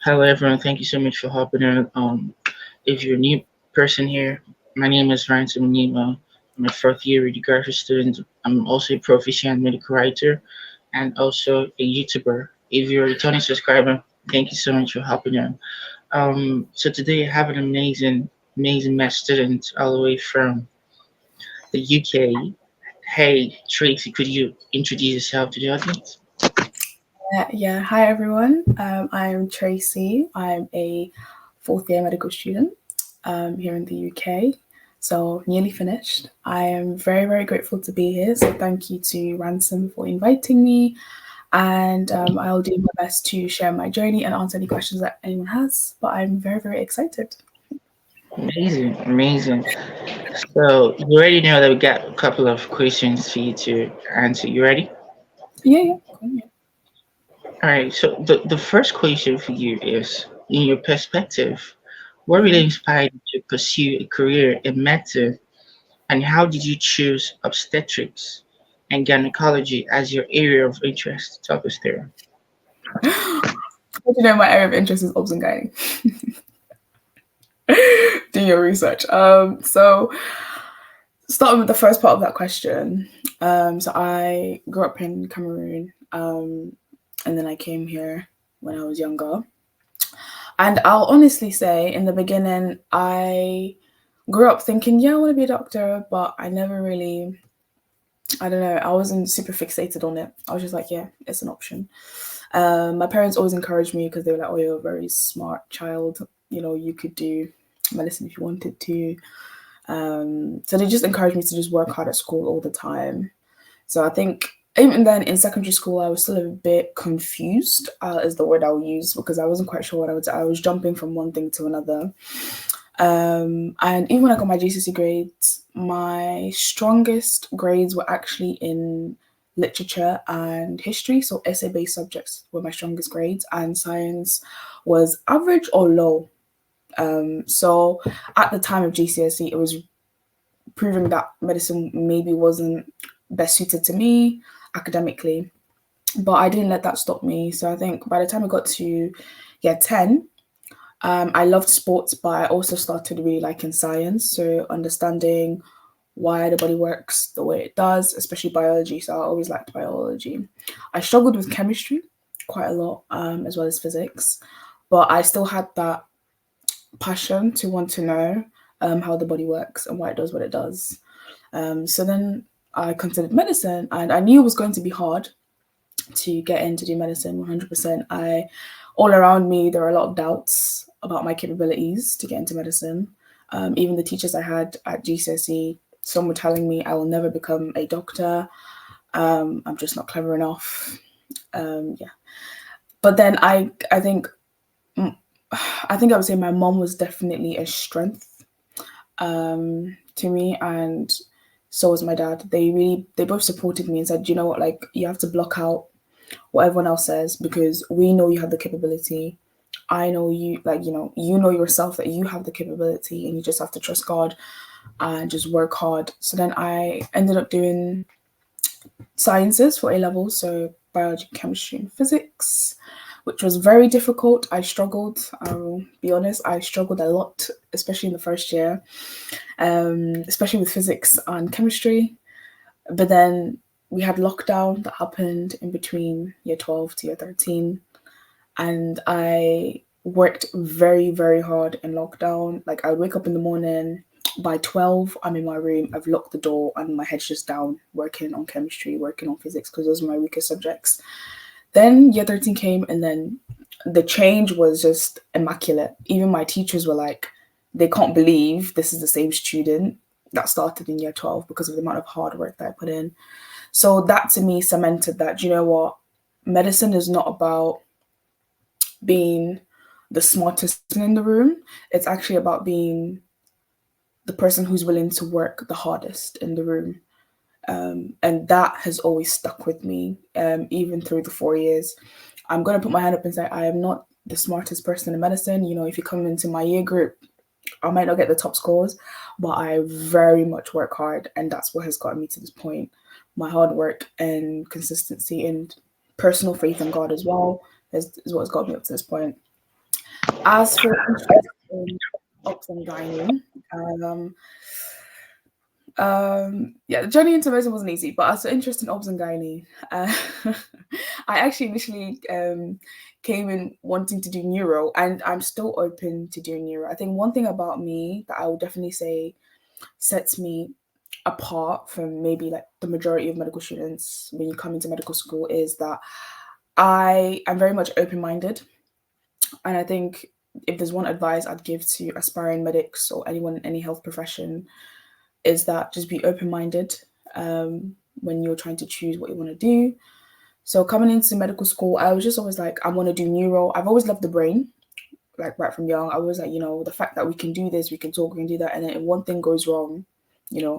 Hello, everyone. Thank you so much for hopping in. If you're a new person here, my name is Ransom. I'm a fourth year radiography student. I'm also a proficient medical writer and also a YouTuber. If you're a returning subscriber, thank you so much for hopping in. So today I have an amazing math student all the way from the UK. Hey, Tracy, could you introduce yourself to the audience? Yeah. Hi everyone. I'm Tracy. I'm a fourth year medical student here in the UK. So nearly finished. I am very grateful to be here. So thank you to Ransom for inviting me. And I'll do my best to share my journey and answer any questions that anyone has. But I'm very excited. Amazing. So you already know that we got a couple of questions for you to answer. You ready? Yeah. Cool, yeah. All right. So the first question for you is, in your perspective, what really Mhm. inspired you to pursue a career in medicine, and how did you choose obstetrics and gynecology as your area of interest? Talk us through. What do you know? My area of interest is obs and gynae. Do your research. So starting with the first part of that question. So I grew up in Cameroon, and then I came here when I was younger. And I'll honestly say, in the beginning, I grew up thinking, yeah, I want to be a doctor, but I never really, I don't know, I wasn't super fixated on it. I was just like, yeah, it's an option. My parents always encouraged me because they were like, oh, you're a very smart child. You know, you could do medicine if you wanted to. So they just encouraged me to just work hard at school all the time. So I think even then in secondary school, I was still a bit confused, is the word I'll use, because I wasn't quite sure what I would. I was jumping from one thing to another. And even when I got my GCSE grades, my strongest grades were actually in literature and history. So essay-based subjects were my strongest grades, and science was average or low. So at the time of GCSE, it was proving that medicine maybe wasn't best suited to me academically. But I didn't let that stop me. So I think by the time I got to year 10, I loved sports, but I also started really liking science. So understanding why the body works the way it does, especially biology. So I always liked biology. I struggled with chemistry quite a lot, as well as physics, but I still had that passion to want to know how the body works and why it does what it does. So then I considered medicine, and I knew it was going to be hard to get in to do medicine 100%. All around me, there were a lot of doubts about my capabilities to get into medicine. Even the teachers I had at GCSE, some were telling me I will never become a doctor. I'm just not clever enough. Yeah. But then mm, I think I would say my mom was definitely a strength to me, and so was my dad. They both supported me and said, you know what, like you have to block out what everyone else says because we know you have the capability. I know you, like, you know yourself that you have the capability and you just have to trust God and just work hard. So then I ended up doing sciences for A levels, so biology, chemistry, and physics, which was very difficult. I struggled, I'll be honest, I struggled a lot, especially in the first year, especially with physics and chemistry. But then we had lockdown that happened in between year 12 to year 13. And I worked very hard in lockdown. Like I would wake up in the morning, by 12, I'm in my room, I've locked the door, and my head's just down, working on chemistry, working on physics, because those were my weakest subjects. Then year 13 came, and then the change was just immaculate. Even my teachers were like, they can't believe this is the same student that started in year 12 because of the amount of hard work that I put in. So that to me cemented that, you know what, medicine is not about being the smartest person in the room. It's actually about being the person who's willing to work the hardest in the room. And that has always stuck with me, even through the 4 years. I'm going to put my hand up and say I am not the smartest person in medicine. You know, if you come into my year group, I might not get the top scores, but I very much work hard, and that's what has gotten me to this point. My hard work and consistency and personal faith in God as well is what has got me up to this point. As for interest in ops and gynae, um, yeah, the journey into medicine wasn't easy, but as for interest in obs and gynae, I actually initially came in wanting to do neuro, and I'm still open to doing neuro. I think one thing about me that I would definitely say sets me apart from maybe like the majority of medical students when you come into medical school is that I am very much open-minded, and I think if there's one advice I'd give to aspiring medics or anyone in any health profession is that just be open-minded when you're trying to choose what you want to do. So coming into medical school, I was just always like, I want to do neuro. I've always loved the brain, like right from young. I was like, the fact that we can do this, we can talk, we can do that, and then if one thing goes wrong,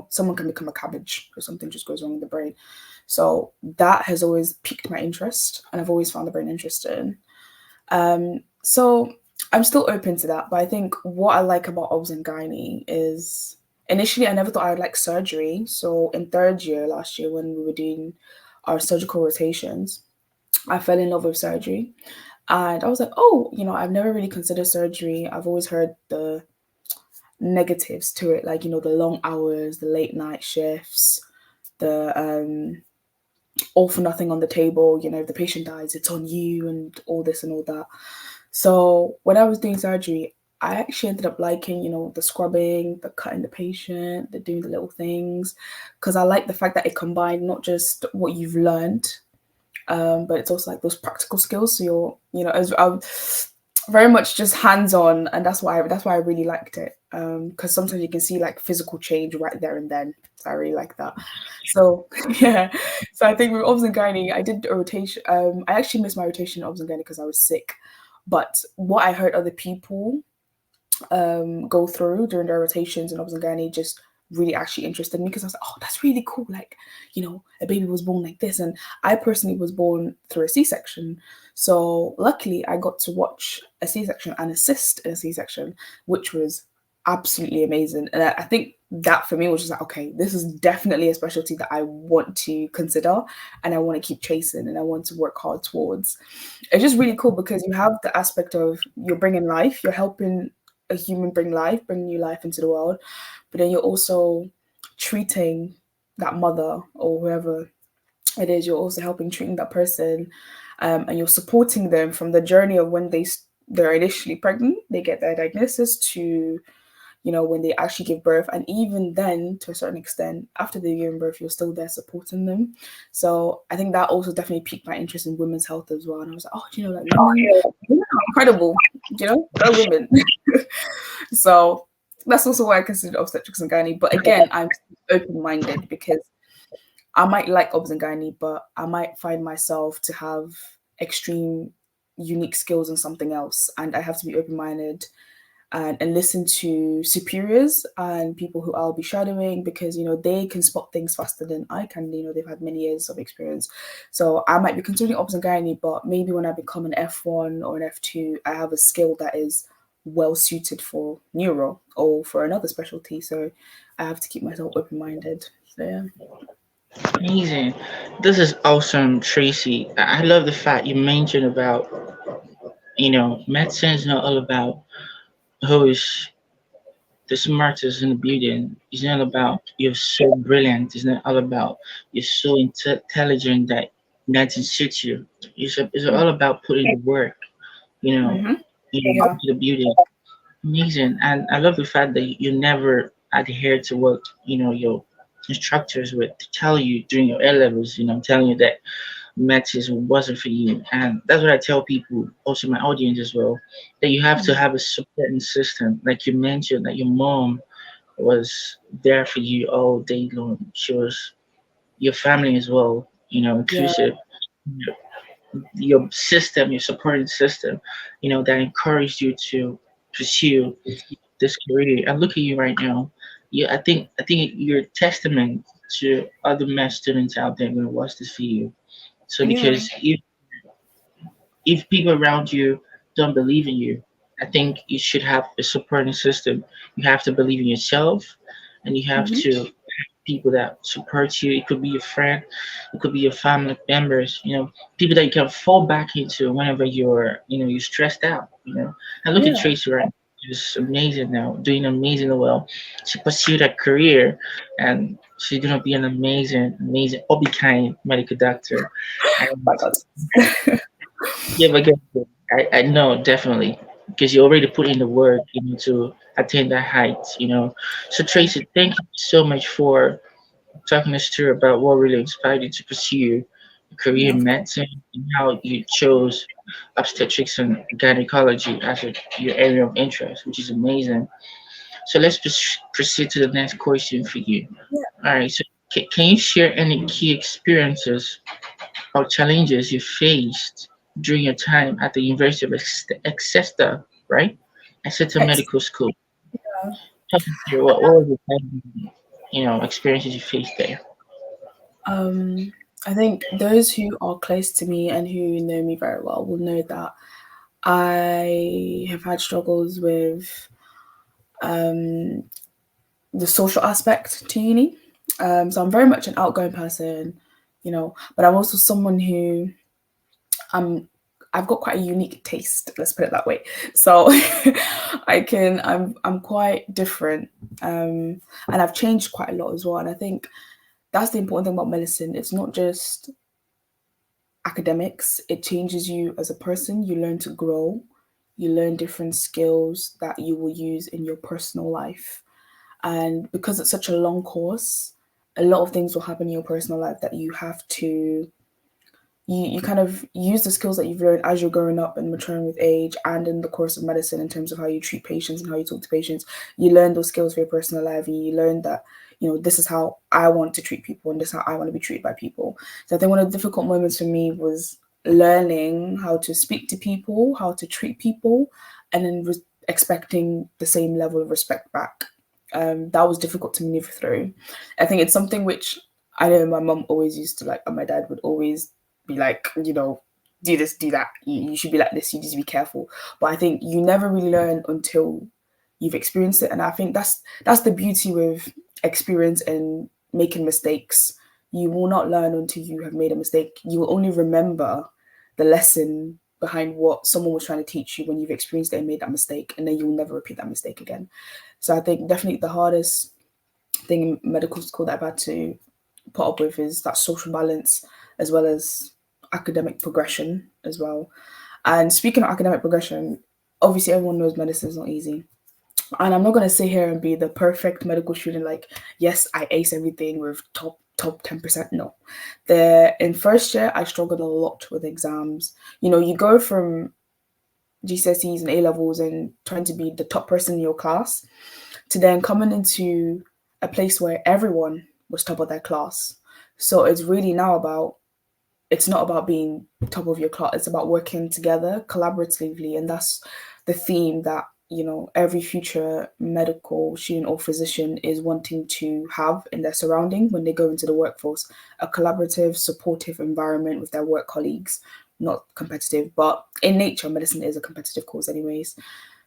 someone can become a cabbage or something just goes wrong with the brain. So that has always piqued my interest, and I've always found the brain interesting. So I'm still open to that, but I think what I like about obs and gynae is initially I never thought I would like surgery. So in third year last year when we were doing our surgical rotations, I fell in love with surgery. And I was like, oh, I've never really considered surgery. I've always heard the negatives to it, like, the long hours, the late night shifts, the all for nothing on the table, if the patient dies, it's on you and all this and all that. So when I was doing surgery, I actually ended up liking, the scrubbing, the cutting the patient, the doing the little things, because I like the fact that it combined not just what you've learned, but it's also like those practical skills. So as I'm very much just hands-on, and that's why I really liked it. Because sometimes you can see like physical change right there and then. So I really like that. So yeah. So I think with obs and gynae, I did a rotation. I actually missed my rotation in obs and gynae because I was sick. But what I heard other people go through during their rotations in obs and gynae just really actually interested me because I was like, oh, that's really cool. Like, a baby was born like this. And I personally was born through a C-section. So luckily I got to watch a C-section and assist in a C-section, which was absolutely amazing. And I think that for me was just like, okay, this is definitely a specialty that I want to consider and I want to keep chasing and I want to work hard towards. It's just really cool because you have the aspect of you're bringing life, you're helping a human bring new life into the world, but then you're also treating that mother or whoever it is, you're also helping treating that person, and you're supporting them from the journey of when they're initially pregnant, they get their diagnosis, to when they actually give birth, and even then to a certain extent after they've given birth, you're still there supporting them. So I think that also definitely piqued my interest in women's health as well, and I was like, oh, like women are incredible, they're women. So that's also why I considered obstetrics and gynae. But again, I'm open-minded because I might like obs and gynae, but I might find myself to have extreme unique skills in something else, and I have to be open-minded and listen to superiors and people who I'll be shadowing because they can spot things faster than I can. They've had many years of experience, so I might be considering obs and gynae, but maybe when I become an F1 or an F2, I have a skill that is well suited for neuro or for another specialty. So I have to keep myself open-minded. So yeah. Amazing. This is awesome, Tracy. I love the fact you mentioned about, medicine is not all about who is the smartest in the building. It's not about you're so brilliant. It's not all about you're so intelligent that nothing suits you. It's all about putting the work, you know, Mm-hmm. to Yeah. the building. Amazing. And I love the fact that you never adhere to what, your instructors would tell you during your A levels, telling you that maths wasn't for you. And that's what I tell people, also my audience as well, that you have to have a supporting system. Like you mentioned, that your mom was there for you all day long. She was your family as well, Yeah. inclusive. Your system, your supporting system, that encouraged you to pursue this career. And look at you right now. I think you're a testament to other math students out there going to watch this video. So Yeah. because if people around you don't believe in you, I think you should have a supporting system. You have to believe in yourself, and you have Mm-hmm. to people that support you. It could be your friend, it could be your family members. People that you can fall back into whenever you're stressed out. And look at Yeah. Tracy, right? She's amazing now, doing amazingly well. She pursued her career, and she's gonna be an amazing, amazing, or be kind medical doctor. My And God. yeah, but good. I know definitely because you already put in the work, to attain that height. So Tracy, thank you so much for talking us through about what really inspired you to pursue a career Yeah, in of course. medicine and how you chose obstetrics and gynecology as your area of interest, which is amazing. So let's proceed to the next question for you. Yeah. All right. So can you share any key experiences or challenges you faced during your time at the University of Exeter, right? Exeter Ex- Medical School. Talk me through what was the time, experiences you faced there. Um, I think those who are close to me and who know me very well will know that I have had struggles with um, the social aspect to uni. So I'm very much an outgoing person, but I'm also someone who I'm I've got quite a unique taste, let's put it that way. So I'm quite different. And I've changed quite a lot as well. And I think that's the important thing about medicine. It's not just academics, it changes you as a person. You learn to grow, you learn different skills that you will use in your personal life. And because it's such a long course, a lot of things will happen in your personal life that you have to you kind of use the skills that you've learned as you're growing up and maturing with age and in the course of medicine in terms of how you treat patients and how you talk to patients. You learn those skills for your personal life and you learn that, this is how I want to treat people and this is how I want to be treated by people. So I think one of the difficult moments for me was learning how to speak to people, how to treat people, and then expecting the same level of respect back. That was difficult to maneuver through. I think it's something which I know my mum always used to like, and my dad would always be like, do this, do that. You should be like this. You need to be careful. But I think you never really learn until you've experienced it, and I think that's the beauty with experience and making mistakes. You will not learn until you have made a mistake. You will only remember the lesson behind what someone was trying to teach you when you've experienced it and made that mistake, and then you'll never repeat that mistake again. So I think definitely the hardest thing in medical school that I've had to put up with is that social balance as well as academic progression as well. And speaking of academic progression, obviously everyone knows medicine is not easy. And I'm not gonna sit here and be the perfect medical student, like, yes, I ace everything with top 10%. No. In first year I struggled a lot with exams. You go from GCSEs and A levels and trying to be the top person in your class to then coming into a place where everyone was top of their class. So it's not about being top of your class, it's about working together collaboratively. And that's the theme that, every future medical student or physician is wanting to have in their surrounding when they go into the workforce, a collaborative, supportive environment with their work colleagues, not competitive, but in nature, medicine is a competitive course anyways.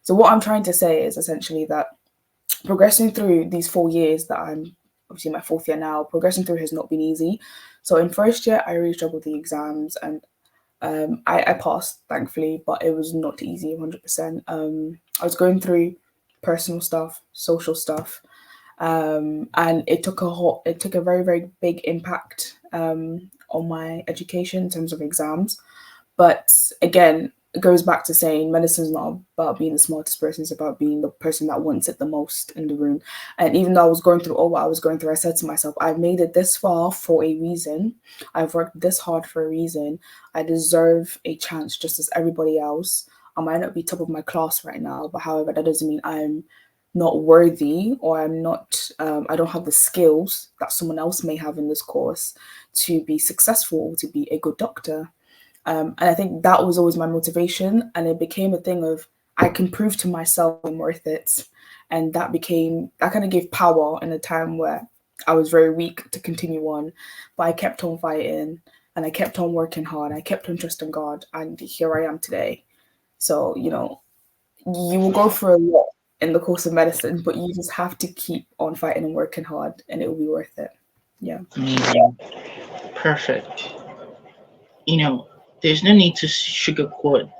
So what I'm trying to say is essentially that progressing through these 4 years that I'm obviously in my fourth year now, progressing through has not been easy. So in first year, I really struggled with the exams and I passed, thankfully, but it was not easy 100%. I was going through personal stuff, social stuff, and it took a very, very big impact on my education in terms of exams. But again, it goes back to saying medicine is not about being the smartest person, it's about being the person that wants it the most in the room. And even though I was going through all what I was going through, I said to myself, I've made it this far for a reason. I've worked this hard for a reason. I deserve a chance just as everybody else. I might not be top of my class right now, but however, that doesn't mean I'm not worthy or I don't have the skills that someone else may have in this course to be successful, to be a good doctor. And I think that was always my motivation. And it became a thing of I can prove to myself I'm worth it. And that kind of gave power in a time where I was very weak to continue on. But I kept on fighting and I kept on working hard. I kept on trusting God. And here I am today. So, you will go through a lot. in the course of medicine, but you just have to keep on fighting and working hard, and it will be worth it. Yeah. Amazing. Perfect. You know, there's no need to sugarcoat,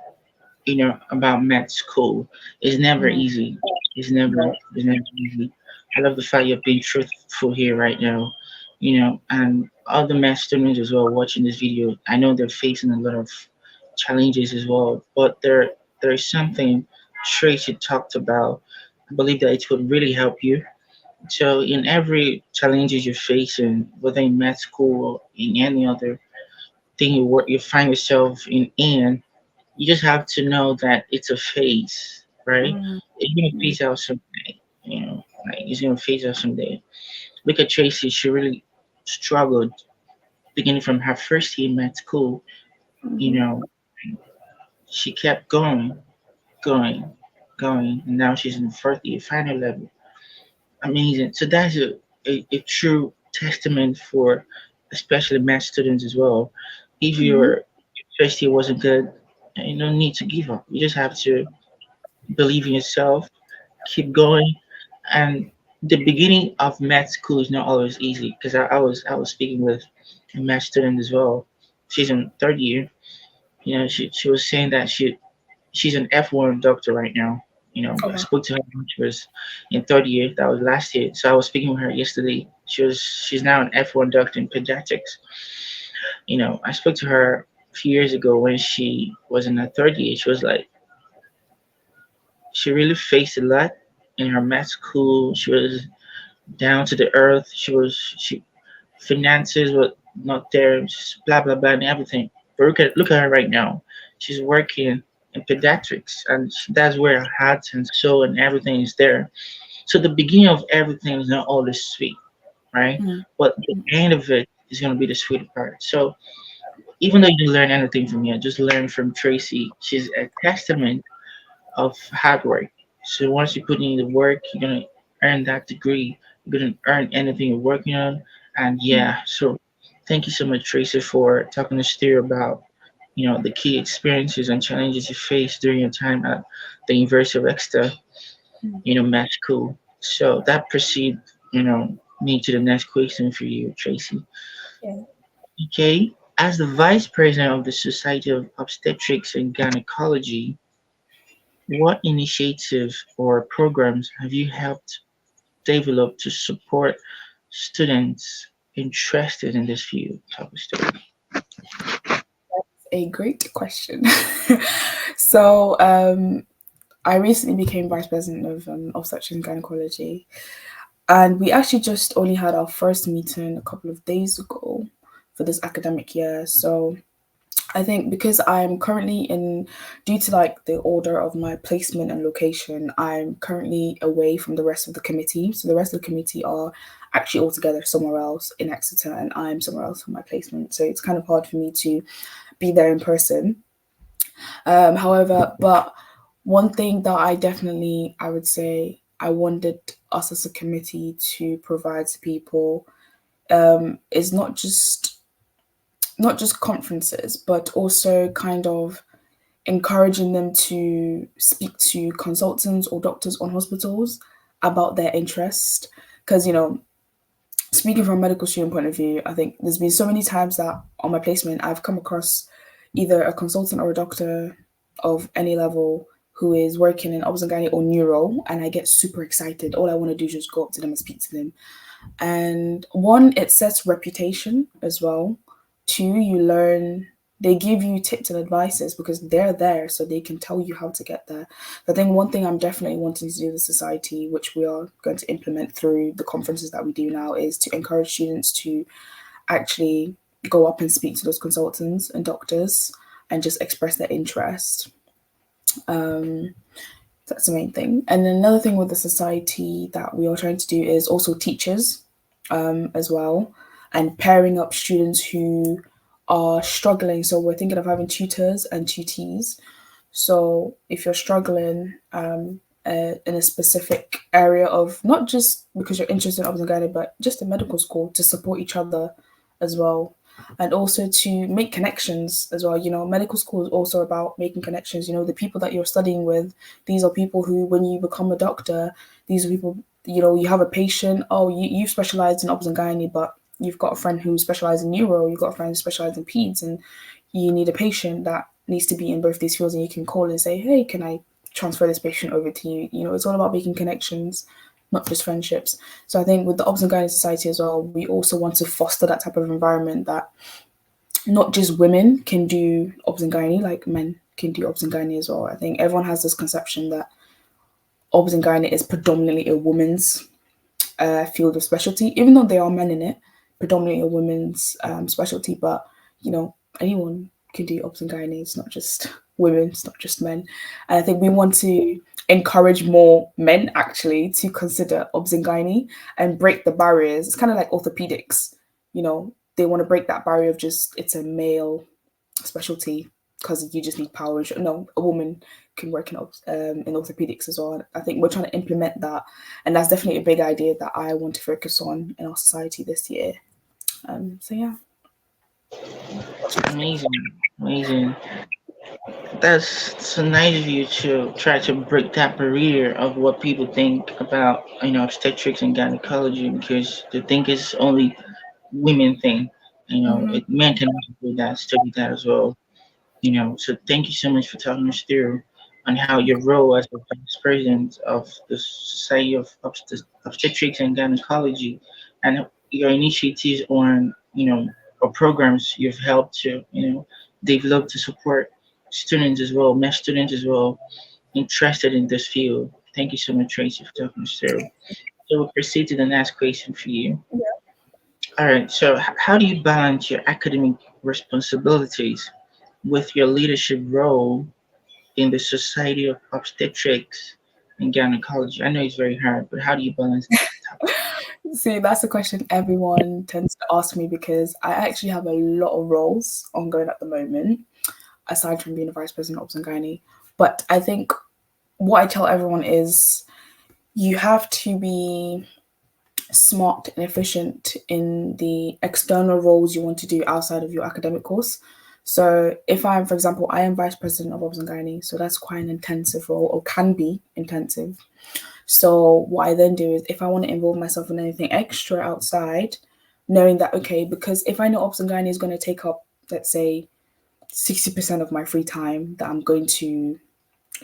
about med school. It's never Mm, easy. It's never easy. I love the fact you're being truthful here right now, and all the med students as well watching this video. I know they're facing a lot of challenges as well, but there's something Tracy talked about. I believe that it would really help you. So in every challenges you're facing, whether in med school or in any other thing you find yourself in, you just have to know that it's a phase, right? mm, It's gonna mm, phase out someday, like it's gonna phase out someday. Look at Tracy; she really struggled beginning from her first year in med school. You mhm, know, she kept going, going, and now she's in the fourth year, final level. Amazing. So that's a true testament for especially math students as well. If mhm, your first year wasn't good, you don't need to give up. You just have to believe in yourself, keep going. And the beginning of math school is not always easy because I was speaking with a math student as well. She's in third year. She was saying that she's an F1 doctor right now. Oh, I wow. spoke to her when she was in third year. That was last year. So I was speaking with her yesterday. She's now an F1 doctor in pediatrics. I spoke to her a few years ago when she was in her third year. She was like, she really faced a lot in her math school. She was down to the earth. She finances were not there. Just blah blah blah and everything. But look at her right now. She's working in pediatrics, and that's where her heart and soul and everything is there. So the beginning of everything is not always sweet, right? Mm, But the end of it is gonna be the sweet part. So even though you didn't learn anything from here, just learn from Tracy. She's a testament of hard work. So once you put in the work, you're gonna earn that degree. You're gonna earn anything you're working on. And mm, yeah, so thank you so much, Tracy, for talking us through about the key experiences and challenges you faced during your time at the University of Exeter, mm. med school. So that proceed, me to the next question for you, Tracy. Yeah. Okay, as the vice president of the Society of Obstetrics and Gynecology, what initiatives or programs have you helped develop to support students interested in this field type of study? A great question. So, I recently became vice president of obstetrics and gynecology, and we actually just only had our first meeting a couple of days ago for this academic year. So I think because I'm currently due to like the order of my placement and location, I'm currently away from the rest of the committee. So the rest of the committee are actually all together somewhere else in Exeter, and I'm somewhere else for my placement. So it's kind of hard for me to be there in person. However, but one thing that I would say I wanted us as a committee to provide to people is not just conferences, but also kind of encouraging them to speak to consultants or doctors on hospitals about their interest. Because, speaking from a medical student point of view, I think there's been so many times that on my placement, I've come across either a consultant or a doctor of any level who is working in obs and gynae or neuro, and I get super excited. All I want to do is just go up to them and speak to them. And one, it sets reputation as well. Two, you learn, they give you tips and advices because they're there so they can tell you how to get there. I think one thing I'm definitely wanting to do with society, which we are going to implement through the conferences that we do now, is to encourage students to actually go up and speak to those consultants and doctors and just express their interest. Um, that's the main thing. And then another thing with the society that we are trying to do is also teachers as well, and pairing up students who are struggling. So we're thinking of having tutors and tutees. So if you're struggling in a specific area of not just because you're interested in obs and gynae, but just in medical school to support each other as well. and also to make connections as well. Medical school is also about making connections. The people that you're studying with, these are people who, when you become a doctor, these are people, you have a patient. Oh, you've specialized in obs and gynae, but you've got a friend who specializes in neuro, you've got a friend who specializes in peds, and you need a patient that needs to be in both these fields, and you can call and say, hey, can I transfer this patient over to you? It's all about making connections, not just friendships. So I think with the Obs and Gynae Society as well, we also want to foster that type of environment that not just women can do Obs and Gynae, like men can do Obs and Gynae as well. I think everyone has this conception that Obs and Gynae is predominantly a woman's field of specialty, even though there are men in it, predominantly a women's specialty. But anyone can do obs and gynae. It's not just women, it's not just men. And I think we want to encourage more men actually to consider obs and gynae and break the barriers. It's kind of like orthopedics. They want to break that barrier of just it's a male specialty because you just need power. No, a woman can work in orthopedics as well. I think we're trying to implement that, and that's definitely a big idea that I want to focus on in our society this year. So yeah. Amazing, amazing. That's so nice of you to try to break that barrier of what people think about, obstetrics and gynecology, because they think it's only women thing. Mm-hmm. Men can also do that, study that as well. So thank you so much for talking us through on how your role as the vice president of the Society of Obstetrics and Gynecology and your initiatives on, or programs you've helped to, develop to support students as well, med students as well, interested in this field. Thank you so much, Tracy, for talking us through. So we'll proceed to the next question for you. All right, so how do you balance your academic responsibilities with your leadership role in the Society of Obstetrics and Gynecology? I know it's very hard, but how do you balance that topic? See, that's a question everyone tends to ask me because I actually have a lot of roles ongoing at the moment, aside from being a vice president of Obs and Gynae. But I think what I tell everyone is you have to be smart and efficient in the external roles you want to do outside of your academic course. So if I'm, for example, I am vice president of Obs and Gynae, so that's quite an intensive role, or can be intensive. So what I then do is if I want to involve myself in anything extra outside, knowing that, okay, because if I know Obs and Gynae is going to take up, let's say, 60% of my free time that I'm going to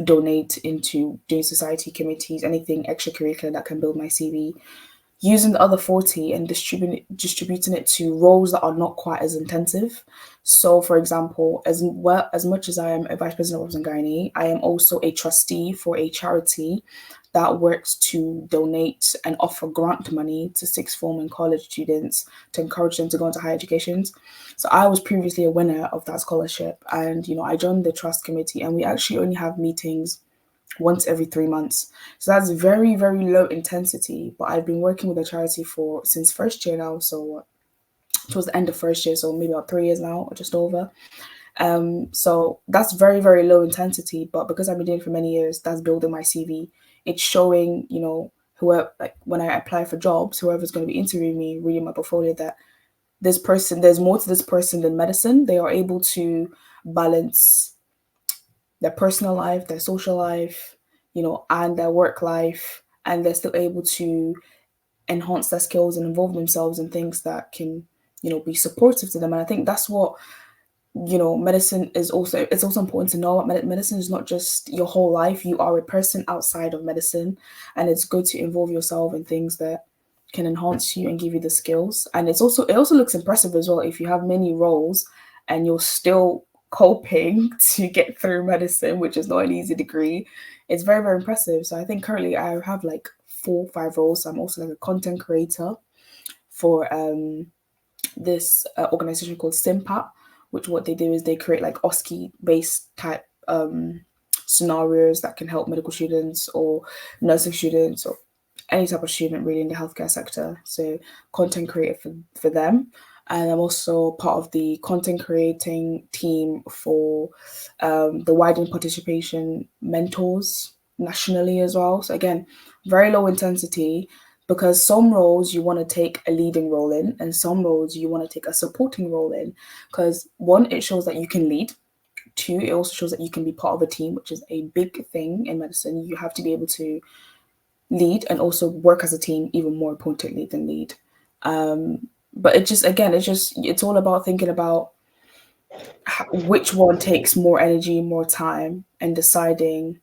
donate into doing society committees, anything extracurricular that can build my CV, using the other 40 and distributing it to roles that are not quite as intensive. So, for example, as much as I am a vice president of Obs and Gynae, I am also a trustee for a charity that works to donate and offer grant money to sixth form and college students to encourage them to go into higher educations. So I was previously a winner of that scholarship, and I joined the trust committee, and we actually only have meetings once every 3 months. So that's very, very low intensity. But I've been working with the charity for since first year now. So towards the end of first year, so maybe about 3 years now, or just over. So that's very, very low intensity. But because I've been doing it for many years, that's building my CV. It's showing, whoever, like when I apply for jobs, whoever's going to be interviewing me, reading my portfolio, that this person, there's more to this person than medicine. They are able to balance their personal life, their social life, and their work life, and they're still able to enhance their skills and involve themselves in things that can, be supportive to them. And I think that's what, medicine is also, it's also important to know that medicine is not just your whole life. You are a person outside of medicine, and it's good to involve yourself in things that can enhance you and give you the skills. And it also looks impressive as well if you have many roles and you're still coping to get through medicine, which is not an easy degree. It's very, very impressive. So I think currently I have like 4 or 5 roles. So I'm also like a content creator for this organization called Simpat, which what they do is they create like OSCE based type scenarios that can help medical students or nursing students or any type of student really in the healthcare sector. So content creator for them. And I'm also part of the content creating team for the widening participation mentors nationally as well. So again, very low intensity, because some roles you want to take a leading role in, and some roles you want to take a supporting role in. Because one, it shows that you can lead. Two, it also shows that you can be part of a team, which is a big thing in medicine. You have to be able to lead and also work as a team, even more importantly than lead. But it just, again, it's all about thinking about which one takes more energy, more time, and deciding,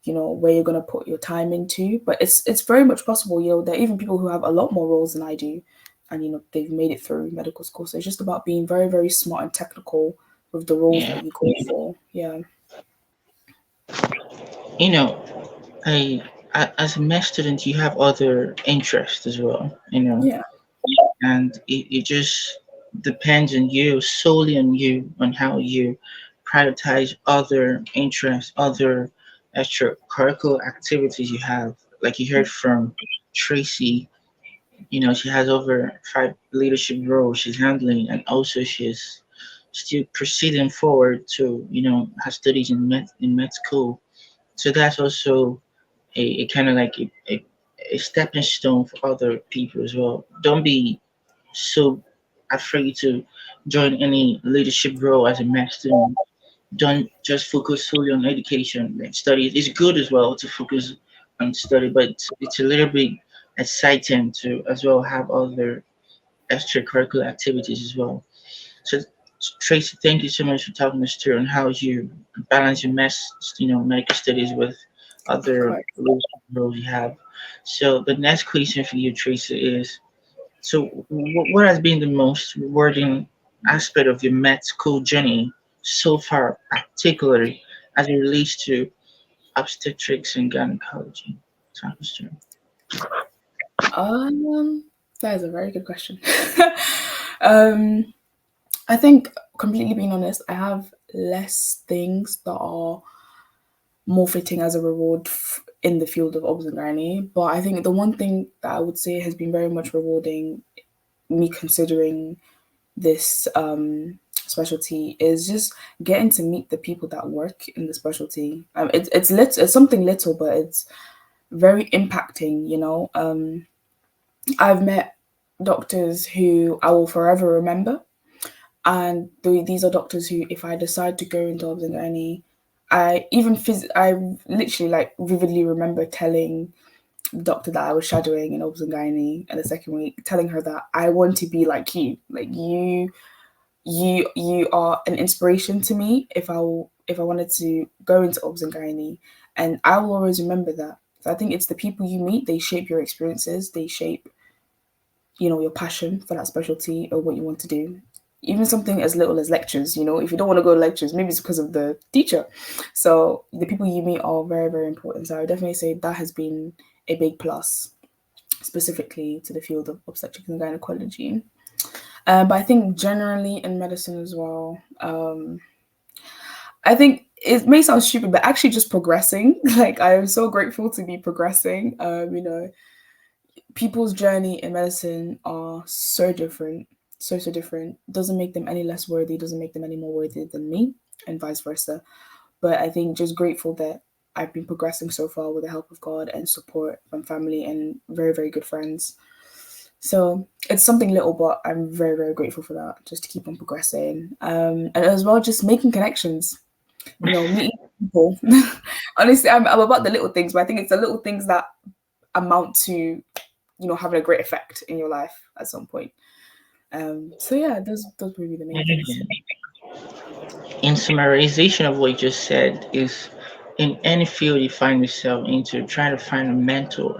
where you're going to put your time into. But it's very much possible, there are even people who have a lot more roles than I do, and they've made it through medical school. So it's just about being very, very smart and technical with the roles Yeah. that you go for. Yeah. You know, as a med student, you have other interests as well. Yeah. And it just depends on you, solely on you, on how you prioritize other interests, other extracurricular activities you have. Like you heard from Tracy, she has over 5 leadership roles she's handling, and also she's still proceeding forward to, her studies in med school. So that's also a kind of like a stepping stone for other people as well. Don't be so afraid to join any leadership role as a med student. Don't just focus solely on education. Like studies is good as well to focus on study, but it's a little bit exciting to as well have other extracurricular activities as well. So Tracy, thank you so much for talking us through on how you balance your medical studies with Of other course. roles you have. So the next question for you, Tracy, is so, what has been the most rewarding aspect of your med school journey so far, particularly as it relates to obstetrics and gynecology? Talk us through. Um, that is a very good question. um, I think, completely being honest, I have less things that are more fitting as a reward in the field of obs and gynae. But I think the one thing that I would say has been very much rewarding, me considering this specialty, is just getting to meet the people that work in the specialty. It's something little, but it's very impacting. I've met doctors who I will forever remember, and these are doctors who, if I decide to go into obs and gynae, I literally, like, vividly remember telling the doctor that I was shadowing in obs and gynae in the second week, telling her that I want to be like you, like you are an inspiration to me if I wanted to go into obs and gynae, and I will always remember that. So I think it's the people you meet, they shape your experiences, they shape your passion for that specialty or what you want to do. Even something as little as lectures, if you don't want to go to lectures, maybe it's because of the teacher. So the people you meet are very, very important. So I would definitely say that has been a big plus, specifically to the field of obstetrics and gynecology. But I think generally in medicine as well, I think it may sound stupid, but actually just progressing. Like, I am so grateful to be progressing. People's journey in medicine are so different, so different. Doesn't make them any less worthy, doesn't make them any more worthy than me, and vice versa. But I think just grateful that I've been progressing so far with the help of God and support from family and very, very good friends. So it's something little, but I'm very, very grateful for that, just to keep on progressing. And as well, just making connections, meeting people. Honestly, I'm about the little things, but I think it's the little things that amount to having a great effect in your life at some point. So yeah, those would be the main things. In summarization of what you just said, is in any field you find yourself into, trying to find a mentor,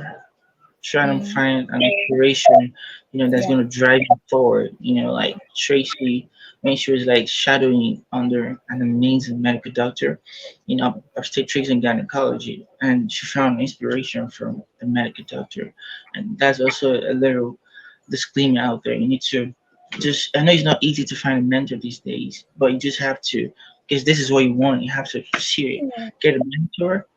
trying to Mm, find an inspiration, that's yeah, going to drive you forward. Like Tracy, when she was like shadowing under an amazing medical doctor, obstetrics and gynecology, and she found inspiration from the medical doctor. And that's also a little disclaimer out there. You need to just, I know it's not easy to find a mentor these days, but you just have to, because this is what you want. You have to pursue it. yeah, Get a mentor.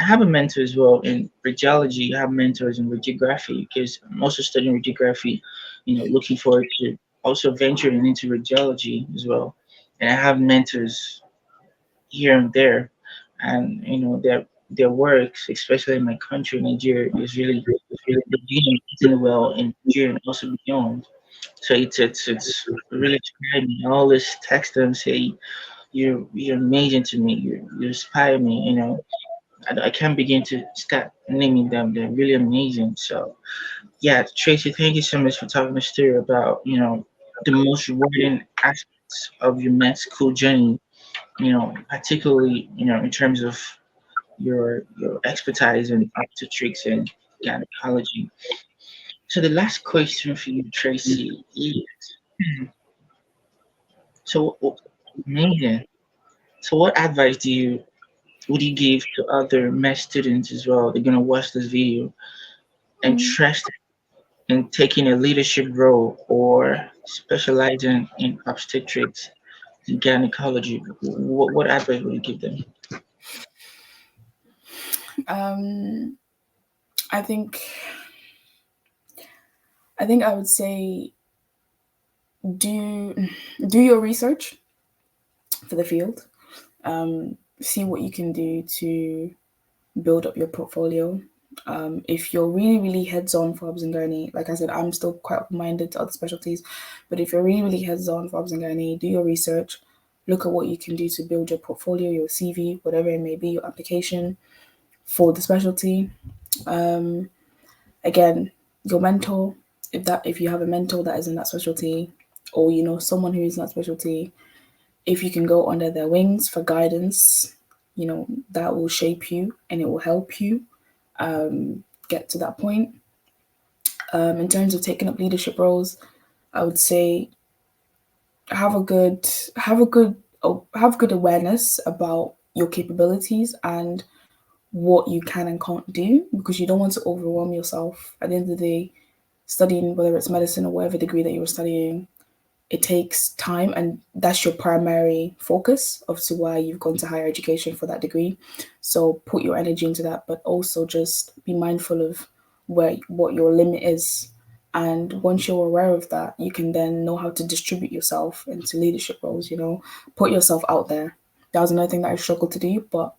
I have a mentor as well in radiology. I have mentors in radiography because I'm also studying radiography, looking forward to also venturing into radiology as well. And I have mentors here and there, and they're their works, especially in my country, Nigeria, is really they're doing eating well in Nigeria and also beyond. So it's really inspired me. I always text them, say you're amazing to me. You inspire me. I can't begin to start naming them. They're really amazing. So yeah, Tracy, thank you so much for talking us through about the most rewarding aspects of your med school journey. Particularly in terms of your expertise in obstetrics and gynecology. So the last question for you, Tracy, is so amazing. So what advice would you give to other med students as well? They're gonna watch this video Mm. interested in taking a leadership role or specializing in obstetrics and gynecology. What advice would you give them? Um, I think I would say do do your research for the field. See what you can do to build up your portfolio. If you're really heads on for obs and gynae, like I said, I'm still quite open minded to other specialties, but if you're really heads on for obs and gynae, do your research, look at what you can do to build your portfolio, your CV, whatever it may be, your application for the specialty. Um, Again, your mentor, if you have a mentor that is in that specialty, or you know someone who is in that specialty, if you can go under their wings for guidance, that will shape you and it will help you get to that point. In terms of taking up leadership roles, I would say have a good have a good have good awareness about your capabilities and what you can and can't do, because you don't want to overwhelm yourself. At the end of the day, studying, whether it's medicine or whatever degree that you're studying, it takes time, and that's your primary focus of to why you've gone to higher education for that degree. So put your energy into that, but also just be mindful of what your limit is. And once you're aware of that, you can then know how to distribute yourself into leadership roles. Put yourself out there. That was another thing that I struggled to do, but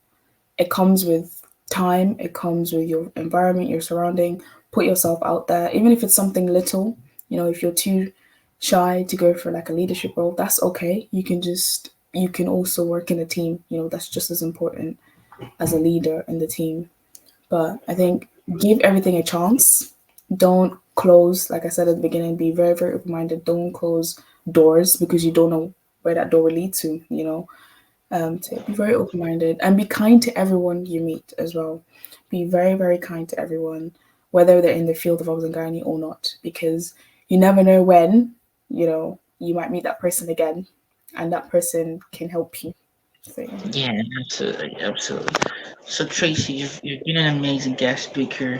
it comes with time, it comes with your environment, your surrounding. Put yourself out there, even if it's something little. If you're too shy to go for like a leadership role, that's okay. You can also work in a team. That's just as important as a leader in the team. But I think give everything a chance. Don't close, like I said at the beginning, be very open minded. Don't close doors because you don't know where that door will lead to. To be very open minded and be kind to everyone you meet as well. Be very kind to everyone, whether they're in the field of obs and gynae or not, because you never know when, you might meet that person again and that person can help you. So, yeah. Yeah, absolutely, absolutely. So Tracy, you've been an amazing guest speaker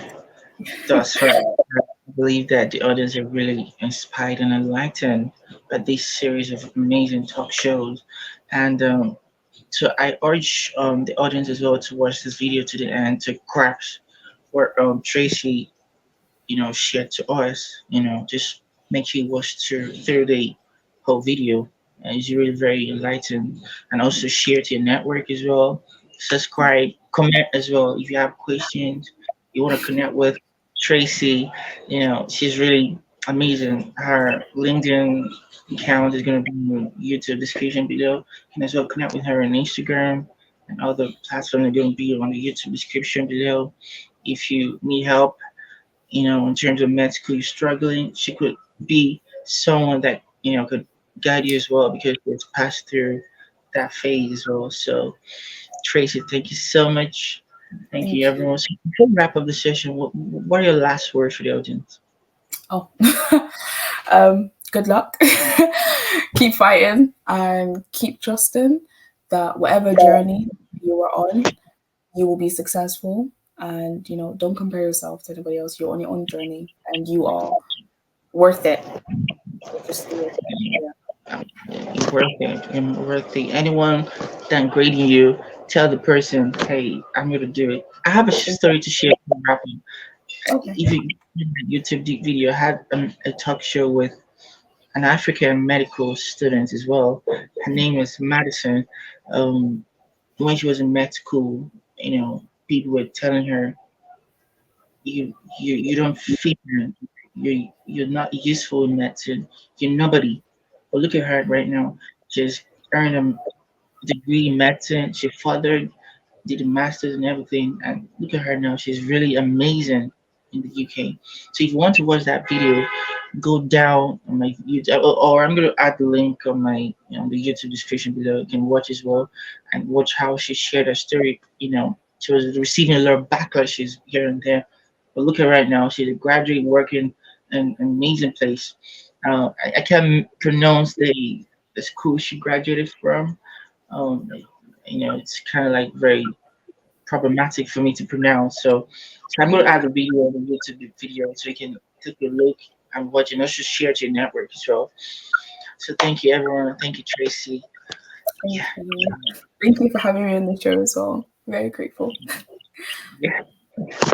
thus far. I believe that the audience are really inspired and enlightened by this series of amazing talk shows. And so I urge the audience as well to watch this video to the end to grasp what Tracy shared to us. Just make sure you watch through the whole video. It's really very enlightening. And also share to your network as well. Subscribe, comment as well. If you have questions, you want to connect with Tracy, she's really amazing. Her LinkedIn account is going to be in the YouTube description below. You can as well connect with her on Instagram and other platforms are going to be on the YouTube description below. If you need help, in terms of med school, you're struggling, she could be someone that, could guide you as well because it's passed through that phase as well. So, Tracy, thank you so much. Thank you, Thank you. everyone. So, before we wrap up the session, what are your last words for the audience? Oh, good luck. Keep fighting and keep trusting that whatever journey you are on, you will be successful. And don't compare yourself to anybody else. You're on your own journey, and you are worth it. So just do it. Yeah. You're worth it. You're worth it. Anyone that grading you, tell the person, hey, I'm going to do it. I have a story to share for wrapping. Okay. If you YouTube video, I had a talk show with an African medical student as well. Her name is Madison. Um, when she was in med school, you know, people were telling her, you don't fit in. You're not useful in medicine. You're nobody. But look at her right now. She's earned a degree in medicine. She fathered, did a master's and everything. And look at her now. She's really amazing in the UK. So if you want to watch that video, go down on my YouTube, or I'm gonna add the link on my the YouTube description below. You can watch as well and watch how she shared her story. She was receiving a lot of backlashes here and there, but look at her right now. She's a graduate working in an amazing place. I can't pronounce the school she graduated from. Um, it's kind of like very problematic for me to pronounce. So I'm going to add a video on the YouTube video so you can take a look and watch and also share to your network as well. So thank you, everyone. Thank you, Tracy. Thank Yeah, you. Thank you for having me on the show as well. Very grateful. yeah.